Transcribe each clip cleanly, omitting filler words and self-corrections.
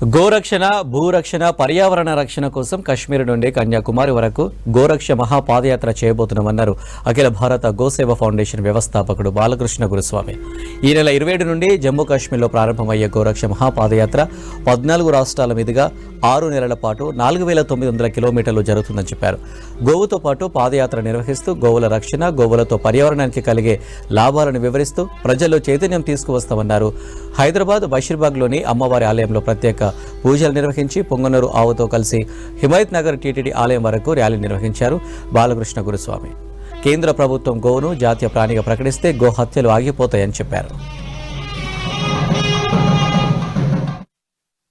గోరక్షణ భూరక్షణ పర్యావరణ రక్షణ కోసం కశ్మీర్ నుండి కన్యాకుమారి వరకు గోరక్ష మహాపాదయాత్ర చేయబోతున్నామన్నారు అఖిల భారత గోసేవ ఫౌండేషన్ వ్యవస్థాపకుడు బాలకృష్ణ గురుస్వామి. ఈ నెల 27 నుండి జమ్మూ కాశ్మీర్లో ప్రారంభమయ్యే గోరక్ష మహాపాదయాత్ర 14 రాష్ట్రాల మీదుగా 6 నెలల పాటు 4900 కిలోమీటర్లు జరుగుతుందని చెప్పారు. గోవుతో పాటు పాదయాత్ర నిర్వహిస్తూ గోవుల రక్షణ, గోవులతో పర్యావరణానికి కలిగే లాభాలను వివరిస్తూ ప్రజల్లో చైతన్యం తీసుకువస్తామన్నారు. హైదరాబాద్ బషీర్బాగ్లోని అమ్మవారి ఆలయంలో ప్రత్యేక పూజలు నిర్వహించి పొంగనూరు ఆవుతో కలిసి హిమాయత్ నగర్ టీటీడీ ఆలయం వరకు ర్యాలీ నిర్వహించారు బాలకృష్ణ గురుస్వామి. కేంద్ర ప్రభుత్వం గోవును జాతీయ ప్రాణిగా ప్రకటిస్తే గో హత్యలు ఆగిపోతాయని చెప్పారు.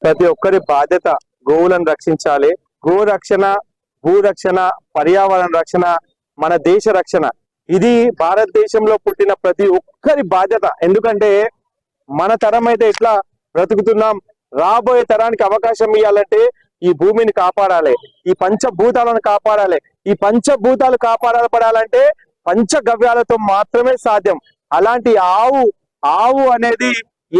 ప్రతి ఒక్కరి బాధ్యత గోవులను రక్షించాలి. గో రక్షణ, భూరక్షణ, పర్యావరణ రక్షణ, మన దేశ రక్షణ, ఇది భారతదేశంలో పుట్టిన ప్రతి ఒక్కరి బాధ్యత. ఎందుకంటే మన తరం అయితే ఎట్లా బ్రతుకుతున్నాం, రాబోయే తరానికి అవకాశం ఇవ్వాలంటే ఈ భూమిని కాపాడాలి, ఈ పంచభూతాలను కాపాడాలి. ఈ పంచభూతాలు కాపాడబడాలంటే పంచగవ్యాలతో మాత్రమే సాధ్యం. అలాంటి ఆవు అనేది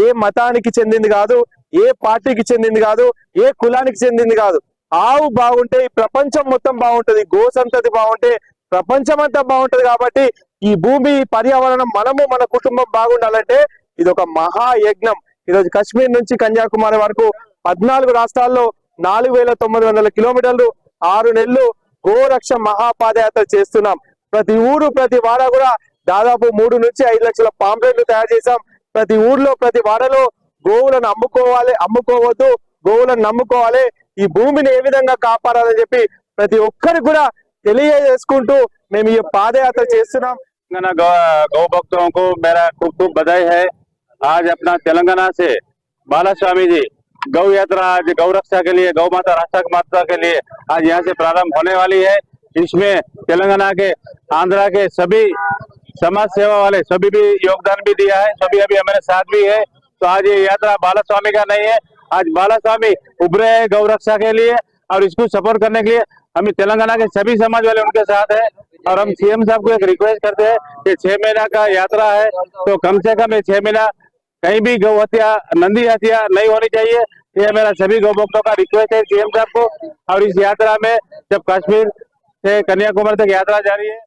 ఏ మతానికి చెందింది కాదు, ఏ పార్టీకి చెందింది కాదు, ఏ కులానికి చెందింది కాదు. ఆవు బాగుంటే ఈ ప్రపంచం మొత్తం బాగుంటది, గో సంతతి బాగుంటే ప్రపంచం అంతా బాగుంటది. కాబట్టి ఈ భూమి పర్యావరణం, మనము మన కుటుంబం బాగుండాలంటే ఇది ఒక మహాయజ్ఞం. ఈరోజు కశ్మీర్ నుంచి కన్యాకుమారి వరకు 14 రాష్ట్రాల్లో 4900 కిలోమీటర్లు 6 నెలలు గోరక్ష మహాపాదయాత్ర చేస్తున్నాం. ప్రతి ఊరు, ప్రతి వాడ కూడా దాదాపు 3 నుంచి 5 లక్షల పాంప్లెట్లు తయారు చేశాం. ప్రతి ఊర్లో, ప్రతి వాడలో గోవులను అమ్ముకోవద్దు, గోవులను నమ్ముకోవాలి, ఈ భూమిని ఏ విధంగా కాపాడాలని చెప్పి ప్రతి ఒక్కరికి కూడా తెలియజేసుకుంటూ మేము ఈ పాదయాత్ర చేస్తున్నాం. गौ भक्तों को मेरा खूब खूब बधाई है। आज अपना तेलंगाना से बाला स्वामी जी गौ यात्रा, आज गौ रक्षा के लिए, गौ माता रक्षा माता के लिए आज यहाँ से प्रारंभ होने वाली है। इसमें तेलंगाना के, आंध्रा के सभी समाज सेवा वाले सभी भी योगदान भी दिया है, सभी अभी हमारे साथ भी है। तो आज ये यात्रा बाला स्वामी का नहीं है, आज बाला स्वामी उभरे हैं गौ रक्षा के लिए और इसको सपोर्ट करने के लिए हम तेलंगाना के सभी समाज वाले उनके साथ है। और हम सीएम साहब को एक रिक्वेस्ट करते हैं कि 6 महीना का यात्रा है, तो कम से कम 6 महीना कहीं भी गौ हत्या, नंदी हत्या नहीं होनी चाहिए। ये मेरा सभी गौ भक्तों का रिक्वेस्ट है सीएम साहब को। और इस यात्रा में जब कश्मीर से कन्याकुमारी तक यात्रा जारी है,